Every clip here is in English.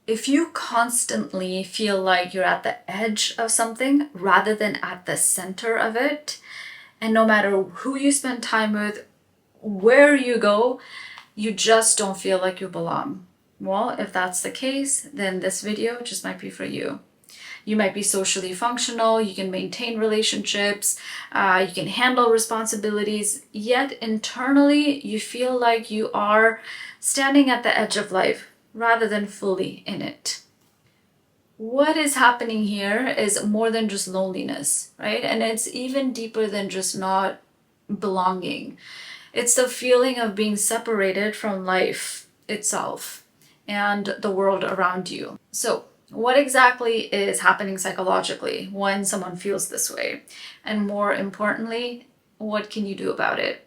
If you constantly feel like you're at the edge of something rather than at the center of it, and no matter who you spend time with, where you go, you just don't feel like you belong. Well, if that's the case, then this video just might be for you. You might be socially functional, you can maintain relationships, you can handle responsibilities, yet internally you feel like you are standing at the edge of life rather than fully in it. What is happening here is more than just loneliness, right? And it's even deeper than just not belonging. It's the feeling of being separated from life itself and the world around you. So, what exactly is happening psychologically when someone feels this way? And more importantly, what can you do about it?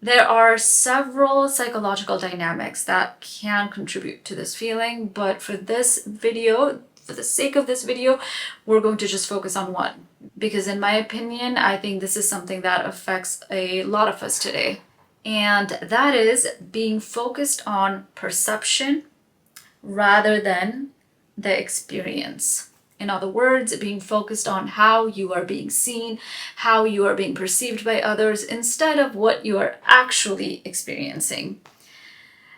There are several psychological dynamics that can contribute to this feeling, but for this video, for the sake of this video, we're going to just focus on one. Because in my opinion, I think this is something that affects a lot of us today. And that is being focused on perception rather than the experience. In other words, being focused on how you are being seen, how you are being perceived by others, instead of what you are actually experiencing.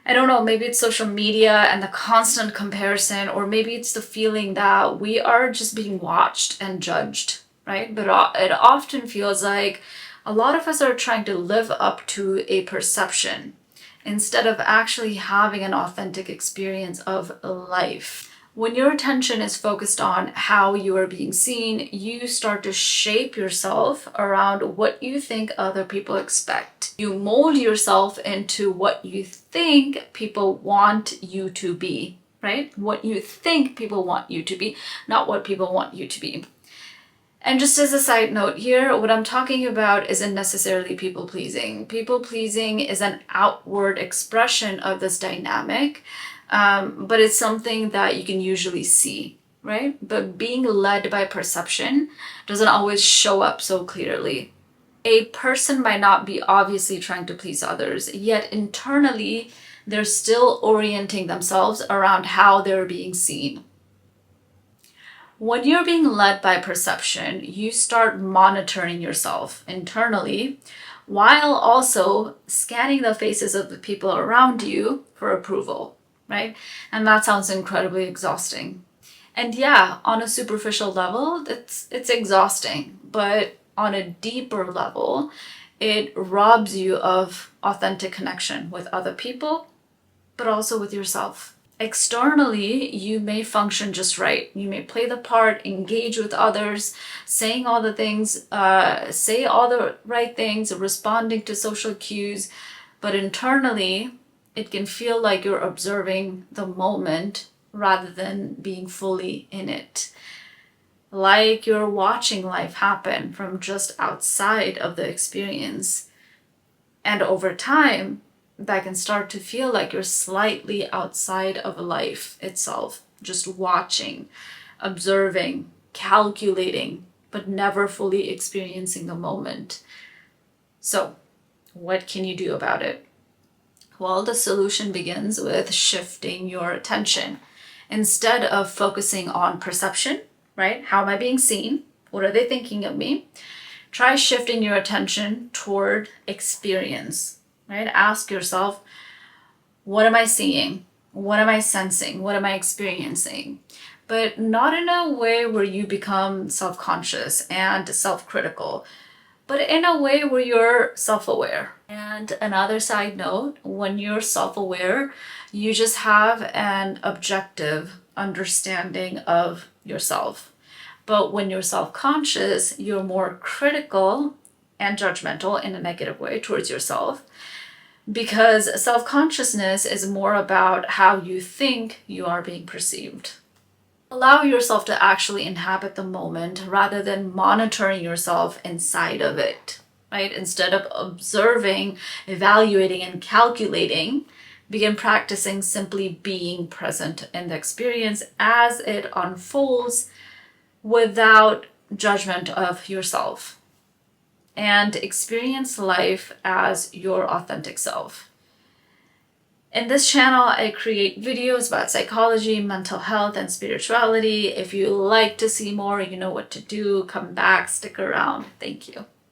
I don't know, maybe it's social media and the constant comparison, or maybe it's the feeling that we are just being watched and judged, right? But it often feels like a lot of us are trying to live up to a perception instead of actually having an authentic experience of life. When your attention is focused on how you are being seen, you start to shape yourself around what you think other people expect. You mold yourself into what you think people want you to be, right? What you think people want you to be, not what people want you to be. And just as a side note here, what I'm talking about isn't necessarily people pleasing. People pleasing is an outward expression of this dynamic. But it's something that you can usually see, right? But being led by perception doesn't always show up so clearly. A person might not be obviously trying to please others, yet internally they're still orienting themselves around how they're being seen. When you're being led by perception, you start monitoring yourself internally while also scanning the faces of the people around you for approval. Right? And that sounds incredibly exhausting. And yeah, on a superficial level, it's exhausting, but on a deeper level, it robs you of authentic connection with other people, but also with yourself. Externally, you may function just right. You may play the part, engage with others, saying all the things, say all the right things, responding to social cues, but internally, it can feel like you're observing the moment rather than being fully in it. Like you're watching life happen from just outside of the experience. And over time, that can start to feel like you're slightly outside of life itself, just watching, observing, calculating, but never fully experiencing the moment. So, what can you do about it? Well, the solution begins with shifting your attention. Instead of focusing on perception, right? How am I being seen? What are they thinking of me? Try shifting your attention toward experience, right? Ask yourself, what am I seeing? What am I sensing? What am I experiencing? But not in a way where you become self-conscious and self-critical, but in a way where you're self-aware. And another side note, when you're self-aware, you just have an objective understanding of yourself. But when you're self-conscious, you're more critical and judgmental in a negative way towards yourself, because self-consciousness is more about how you think you are being perceived. Allow yourself to actually inhabit the moment rather than monitoring yourself inside of it, right? Instead of observing, evaluating, and calculating, begin practicing simply being present in the experience as it unfolds without judgment of yourself. And experience life as your authentic self. In this channel, I create videos about psychology, mental health, and spirituality. If you like to see more, you know what to do. Come back, stick around. Thank you.